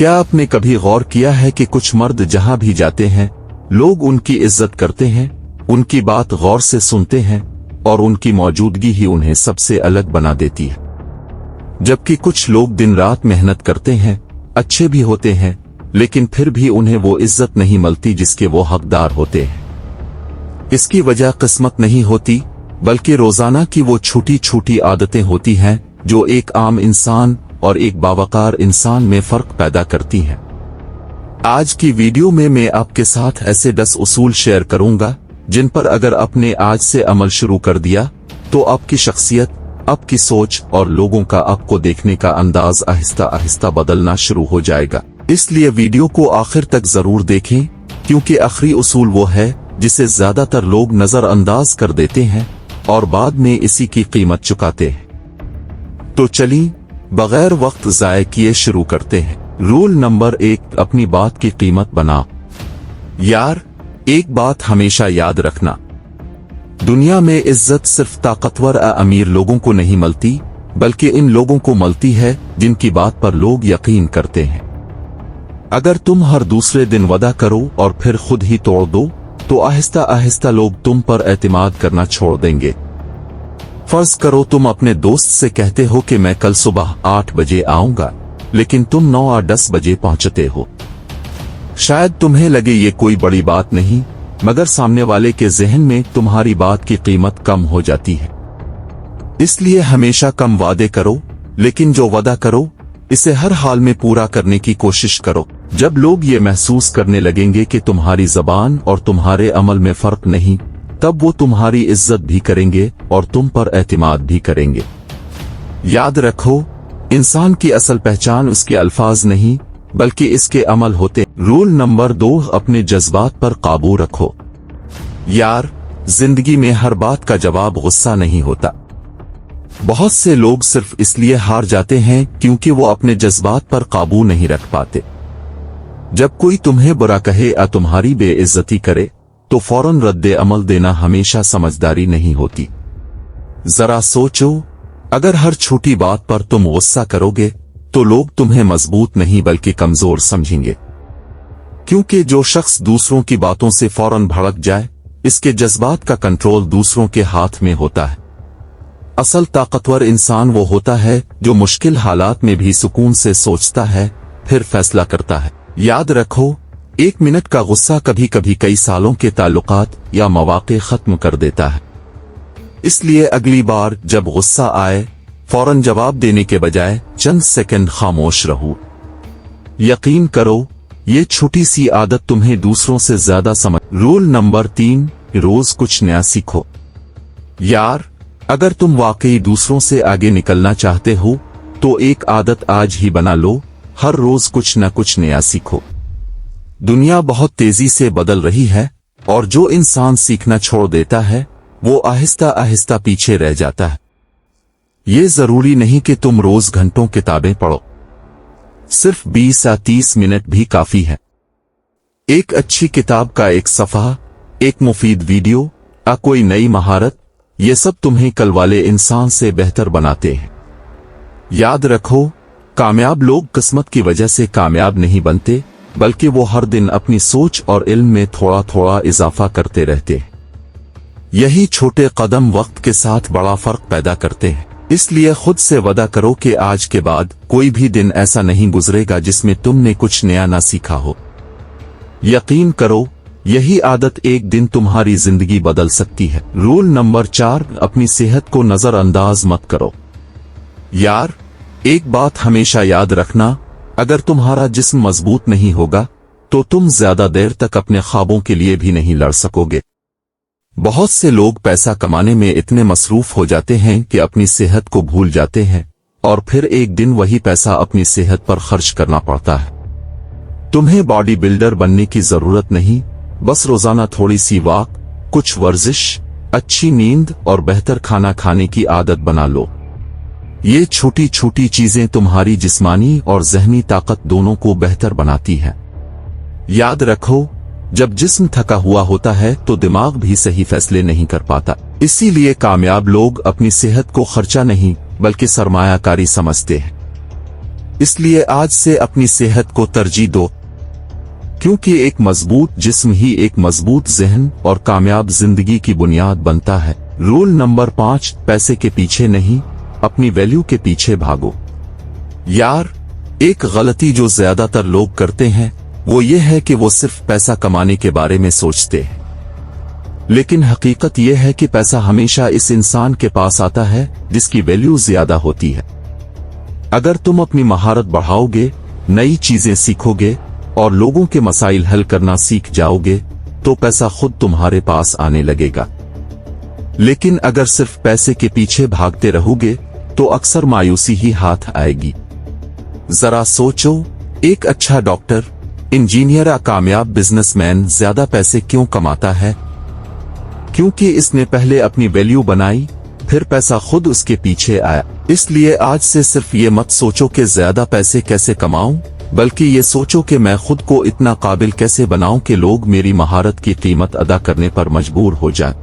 क्या आपने कभी गौर किया है कि कुछ मर्द जहां भी जाते हैं लोग उनकी इज्जत करते हैं, उनकी बात गौर से सुनते हैं और उनकी मौजूदगी ही उन्हें सबसे अलग बना देती है। जबकि कुछ लोग दिन रात मेहनत करते हैं, अच्छे भी होते हैं, लेकिन फिर भी उन्हें वो इज्जत नहीं मिलती जिसके वो हकदार होते हैं। इसकी वजह किस्मत नहीं होती, बल्कि रोजाना की वो छोटी छोटी आदतें होती हैं जो एक आम इंसान और एक बावकार इंसान में फर्क पैदा करती हैं। आज की वीडियो में मैं आपके साथ ऐसे 10 उसूल शेयर करूंगा जिन पर अगर आपने आज से अमल शुरू कर दिया तो आपकी शख्सियत, आपकी सोच और लोगों का आपको देखने का अंदाज आहिस्ता आहिस्ता बदलना शुरू हो जाएगा। इसलिए वीडियो को आखिर तक जरूर देखें, क्योंकि आखिरी उसूल वो है जिसे ज्यादातर लोग नजरअंदाज कर देते हैं और बाद में इसी की कीमत चुकाते हैं। तो चलिए बगैर वक्त जाये किए शुरू करते हैं। रूल नंबर 1, अपनी बात की कीमत बना। यार, एक बात हमेशा याद रखना, दुनिया में इज्जत सिर्फ ताकतवर अमीर लोगों को नहीं मिलती, बल्कि इन लोगों को मिलती है जिनकी बात पर लोग यकीन करते हैं। अगर तुम हर दूसरे दिन वादा करो और फिर खुद ही तोड़ दो तो आहिस्ता आहिस्ता लोग तुम पर एतमाद करना छोड़ देंगे। फर्ज करो तुम अपने दोस्त से कहते हो कि मैं कल सुबह 8 बजे आऊंगा, लेकिन तुम 9 या 10 बजे पहुंचते हो। शायद तुम्हें लगे ये कोई बड़ी बात नहीं, मगर सामने वाले के ज़हन में तुम्हारी बात की कीमत कम हो जाती है। इसलिए हमेशा कम वादे करो, लेकिन जो वादा करो इसे हर हाल में पूरा करने की कोशिश करो। जब लोग ये महसूस करने लगेंगे कि तुम्हारी ज़बान और तुम्हारे अमल में फर्क नहीं, तब वो तुम्हारी इज्जत भी करेंगे और तुम पर एतमाद भी करेंगे। याद रखो, इंसान की असल पहचान उसके अल्फाज नहीं बल्कि इसके अमल होते। रूल नंबर 2, अपने जज्बात पर काबू रखो। यार, जिंदगी में हर बात का जवाब गुस्सा नहीं होता। बहुत से लोग सिर्फ इसलिए हार जाते हैं क्योंकि वो अपने जज्बात पर काबू नहीं रख पाते। जब कोई तुम्हें बुरा कहे या तुम्हारी बेइज्जती करे तो फौरन रद्दे अमल देना हमेशा समझदारी नहीं होती। जरा सोचो, अगर हर छोटी बात पर तुम गुस्सा करोगे तो लोग तुम्हें मजबूत नहीं बल्कि कमजोर समझेंगे। क्योंकि जो शख्स दूसरों की बातों से फौरन भड़क जाए, इसके जज्बात का कंट्रोल दूसरों के हाथ में होता है। असल ताकतवर इंसान वो होता है जो मुश्किल हालात में भी सुकून से सोचता है, फिर फैसला करता है। याद रखो, 1 मिनट का गुस्सा कभी कभी कई सालों के ताल्लुकात या मौक़े खत्म कर देता है। इसलिए अगली बार जब गुस्सा आए, फौरन जवाब देने के बजाय चंद सेकंड खामोश रहो। यकीन करो, ये छोटी सी आदत तुम्हें दूसरों से ज्यादा समझ। रूल नंबर 3, रोज कुछ नया सीखो। यार, अगर तुम वाकई दूसरों से आगे निकलना चाहते हो तो एक आदत आज ही बना लो, हर रोज कुछ न कुछ नया सीखो। दुनिया बहुत तेजी से बदल रही है और जो इंसान सीखना छोड़ देता है वो आहिस्ता आहिस्ता पीछे रह जाता है। ये जरूरी नहीं कि तुम रोज घंटों किताबें पढ़ो, सिर्फ 20 या 30 मिनट भी काफी है। एक अच्छी किताब का एक सफ़हा, एक मुफीद वीडियो या कोई नई महारत, ये सब तुम्हें कल वाले इंसान से बेहतर बनाते हैं। याद रखो, कामयाब लोग किस्मत की वजह से कामयाब नहीं बनते, बल्कि वो हर दिन अपनी सोच और इल्म में थोड़ा थोड़ा इजाफा करते रहते हैं। यही छोटे कदम वक्त के साथ बड़ा फर्क पैदा करते हैं। इसलिए खुद से वादा करो कि आज के बाद कोई भी दिन ऐसा नहीं गुजरेगा जिसमें तुमने कुछ नया ना सीखा हो। यकीन करो, यही आदत एक दिन तुम्हारी जिंदगी बदल सकती है। रूल नंबर 4, अपनी सेहत को नजरअंदाज मत करो। यार, एक बात हमेशा याद रखना, अगर तुम्हारा जिस्म मजबूत नहीं होगा तो तुम ज्यादा देर तक अपने ख्वाबों के लिए भी नहीं लड़ सकोगे। बहुत से लोग पैसा कमाने में इतने मसरूफ हो जाते हैं कि अपनी सेहत को भूल जाते हैं और फिर एक दिन वही पैसा अपनी सेहत पर खर्च करना पड़ता है। तुम्हें बॉडी बिल्डर बनने की जरूरत नहीं, बस रोजाना थोड़ी सी वॉक, कुछ वर्जिश, अच्छी नींद और बेहतर खाना खाने की आदत बना लो। ये छोटी छोटी चीजें तुम्हारी जिस्मानी और ज़हनी ताकत दोनों को बेहतर बनाती हैं। याद रखो, जब जिस्म थका हुआ होता है तो दिमाग भी सही फैसले नहीं कर पाता। इसीलिए कामयाब लोग अपनी सेहत को खर्चा नहीं बल्कि सरमायाकारी समझते हैं। इसलिए आज से अपनी सेहत को तरजीह दो, क्योंकि एक मजबूत जिस्म ही एक मजबूत ज़हन और कामयाब जिंदगी की बुनियाद बनता है। रूल नंबर 5, पैसे के पीछे नहीं, अपनी वैल्यू के पीछे भागो। यार, एक गलती जो ज्यादातर लोग करते हैं वो ये है कि वो सिर्फ पैसा कमाने के बारे में सोचते हैं, लेकिन हकीकत ये है कि पैसा हमेशा इस इंसान के पास आता है जिसकी वैल्यू ज्यादा होती है। अगर तुम अपनी महारत बढ़ाओगे, नई चीजें सीखोगे और लोगों के मसाइल हल करना सीख जाओगे तो पैसा खुद तुम्हारे पास आने लगेगा। लेकिन अगर सिर्फ पैसे के पीछे भागते रहोगे तो अक्सर मायूसी ही हाथ आएगी। जरा सोचो, एक अच्छा डॉक्टर, इंजीनियर या कामयाब बिजनेसमैन ज्यादा पैसे क्यों कमाता है? क्योंकि इसने पहले अपनी वैल्यू बनाई, फिर पैसा खुद उसके पीछे आया। इसलिए आज से सिर्फ ये मत सोचो कि ज्यादा पैसे कैसे कमाऊं, बल्कि ये सोचो कि मैं खुद को इतना काबिल कैसे बनाऊं कि लोग मेरी महारत की कीमत अदा करने पर मजबूर हो जाएं।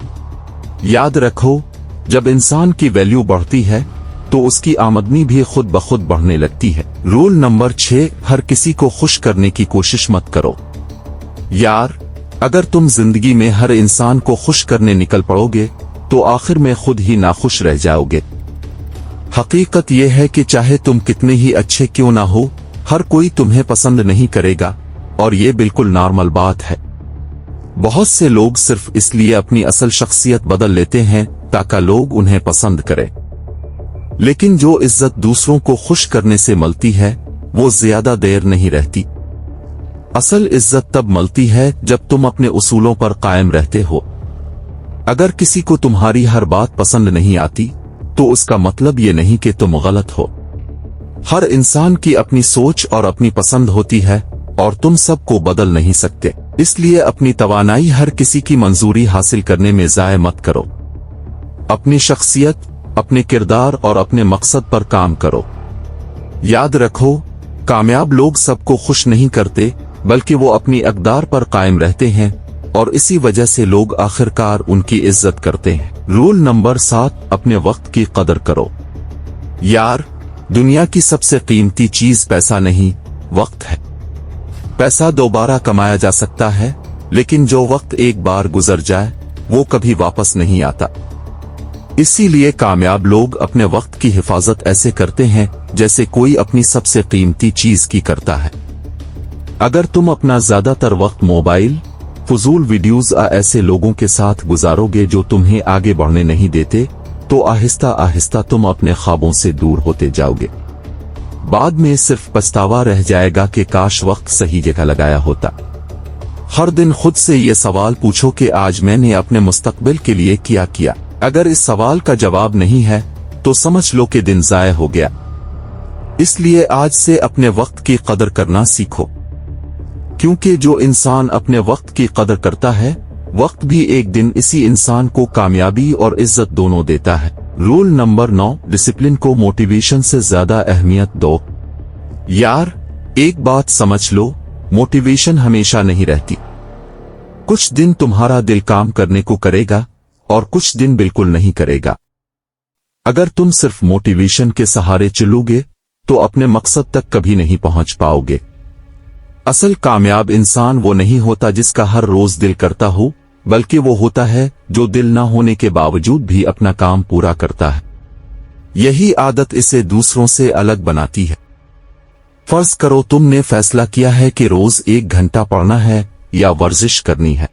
याद रखो, जब इंसान की वैल्यू बढ़ती है तो उसकी आमदनी भी खुद ब खुद बढ़ने लगती है। रूल नंबर 6, हर किसी को खुश करने की कोशिश मत करो। यार, अगर तुम जिंदगी में हर इंसान को खुश करने निकल पड़ोगे तो आखिर में खुद ही नाखुश रह जाओगे। हकीकत यह है कि चाहे तुम कितने ही अच्छे क्यों ना हो, हर कोई तुम्हें पसंद नहीं करेगा, और ये बिल्कुल नॉर्मल बात है। बहुत से लोग सिर्फ इसलिए अपनी असल शख्सियत बदल लेते हैं ताकि लोग उन्हें पसंद करें, लेकिन जो इज्जत दूसरों को खुश करने से मिलती है वो ज्यादा देर नहीं रहती। असल इज्जत तब मिलती है जब तुम अपने उसूलों पर कायम रहते हो। अगर किसी को तुम्हारी हर बात पसंद नहीं आती तो उसका मतलब ये नहीं कि तुम गलत हो। हर इंसान की अपनी सोच और अपनी पसंद होती है और तुम सबको बदल नहीं सकते। इसलिए अपनी तवानाई हर किसी की मंजूरी हासिल करने में ज़ाया मत करो। अपनी शख्सियत, अपने किरदार और अपने मकसद पर काम करो। याद रखो, कामयाब लोग सबको खुश नहीं करते, बल्कि वो अपनी अक़दार पर कायम रहते हैं और इसी वजह से लोग आखिरकार उनकी इज्जत करते हैं। रूल नंबर 7, अपने वक्त की कदर करो। यार, दुनिया की सबसे कीमती चीज पैसा नहीं, वक्त है। पैसा दोबारा कमाया जा सकता है, लेकिन जो वक्त एक बार गुजर जाए वो कभी वापस नहीं आता। इसीलिए कामयाब लोग अपने वक्त की हिफाजत ऐसे करते हैं जैसे कोई अपनी सबसे कीमती चीज की करता है। अगर तुम अपना ज्यादातर वक्त मोबाइल, फजूल वीडियोस या ऐसे लोगों के साथ गुजारोगे जो तुम्हें आगे बढ़ने नहीं देते, तो आहिस्ता आहिस्ता तुम अपने ख्वाबों से दूर होते जाओगे। बाद में सिर्फ पछतावा रह जाएगा कि काश वक्त सही जगह लगाया होता। हर दिन खुद से ये सवाल पूछो कि आज मैंने अपने मुस्तकबिल के लिए क्या किया। अगर इस सवाल का जवाब नहीं है तो समझ लो कि दिन ज़ाया हो गया। इसलिए आज से अपने वक्त की कदर करना सीखो, क्योंकि जो इंसान अपने वक्त की कदर करता है, वक्त भी एक दिन इसी इंसान को कामयाबी और इज्जत दोनों देता है। रूल नंबर 9, डिसिप्लिन को मोटिवेशन से ज्यादा अहमियत दो। यार, एक बात समझ लो, मोटिवेशन हमेशा नहीं रहती। कुछ दिन तुम्हारा दिल काम करने को करेगा और कुछ दिन बिल्कुल नहीं करेगा। अगर तुम सिर्फ मोटिवेशन के सहारे चलोगे तो अपने मकसद तक कभी नहीं पहुंच पाओगे। असल कामयाब इंसान वो नहीं होता जिसका हर रोज दिल करता हो, बल्कि वो होता है जो दिल ना होने के बावजूद भी अपना काम पूरा करता है। यही आदत इसे दूसरों से अलग बनाती है। फर्ज करो तुमने फैसला किया है कि रोज 1 घंटा पढ़ना है या वर्जिश करनी है।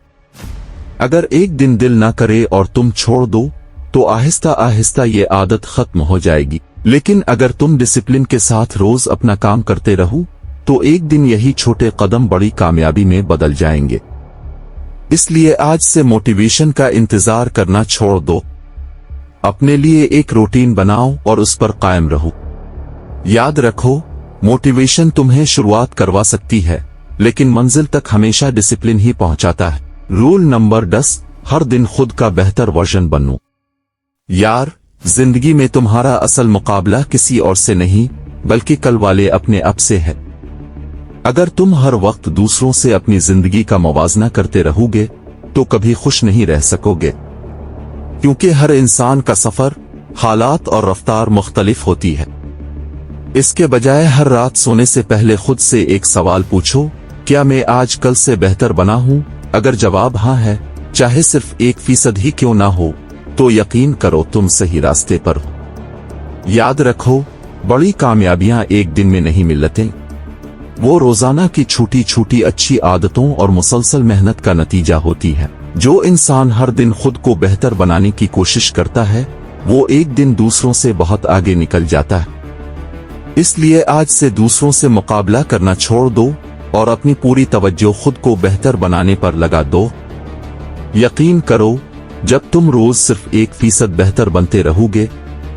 अगर एक दिन दिल ना करे और तुम छोड़ दो तो आहिस्ता आहिस्ता ये आदत खत्म हो जाएगी। लेकिन अगर तुम डिसिप्लिन के साथ रोज अपना काम करते रहो तो एक दिन यही छोटे कदम बड़ी कामयाबी में बदल जाएंगे। इसलिए आज से मोटिवेशन का इंतजार करना छोड़ दो। अपने लिए एक रूटीन बनाओ और उस पर कायम रहो। याद रखो, मोटिवेशन तुम्हें शुरुआत करवा सकती है, लेकिन मंजिल तक हमेशा डिसिप्लिन ही पहुंचाता है। रूल नंबर 10, हर दिन खुद का बेहतर वर्जन बनो। यार, जिंदगी में तुम्हारा असल मुकाबला किसी और से नहीं, बल्कि कल वाले अपने आप से है। अगर तुम हर वक्त दूसरों से अपनी जिंदगी का मुवाजना करते रहोगे तो कभी खुश नहीं रह सकोगे, क्योंकि हर इंसान का सफर, हालात और रफ्तार मुख्तलिफ होती है। इसके बजाय हर रात सोने से पहले खुद से एक सवाल पूछो, क्या मैं आज कल से बेहतर बना हूं? अगर जवाब हाँ है, चाहे सिर्फ 1% ही क्यों ना हो, तो यकीन करो तुम सही रास्ते पर हो। याद रखो, बड़ी कामयाबियां एक दिन में नहीं मिलती, वो रोजाना की छोटी छोटी अच्छी आदतों और मुसलसल मेहनत का नतीजा होती है। जो इंसान हर दिन खुद को बेहतर बनाने की कोशिश करता है, वो एक दिन दूसरों से बहुत आगे निकल जाता है। इसलिए आज से दूसरों से मुकाबला करना छोड़ दो और अपनी पूरी तवज्जो खुद को बेहतर बनाने पर लगा दो। यकीन करो, जब तुम रोज सिर्फ 1% बेहतर बनते रहोगे,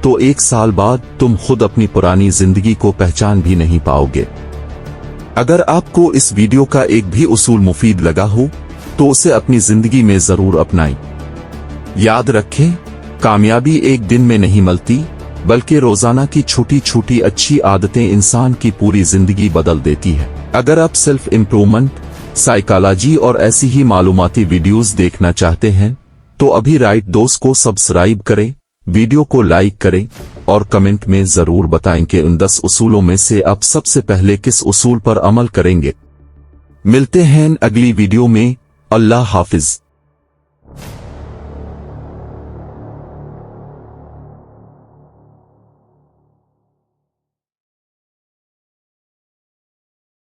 तो 1 साल बाद तुम खुद अपनी पुरानी जिंदगी को पहचान भी नहीं पाओगे। अगर आपको इस वीडियो का एक भी उसूल मुफीद लगा हो, तो उसे अपनी जिंदगी में जरूर अपनाएं। याद रखें, कामयाबी एक दिन में नहीं मिलती, बल्कि रोजाना की छोटी छोटी अच्छी आदतें इंसान की पूरी जिंदगी बदल देती है। अगर आप सेल्फ इम्प्रूवमेंट, साइकोलॉजी और ऐसी ही मालूमाती वीडियोस देखना चाहते हैं, तो अभी राइट दोस्त को सब्सक्राइब करें, वीडियो को लाइक करें और कमेंट में जरूर बताएं कि उन 10 उसूलों में से आप सबसे पहले किस उसूल पर अमल करेंगे। मिलते हैं अगली वीडियो में। अल्लाह हाफिज।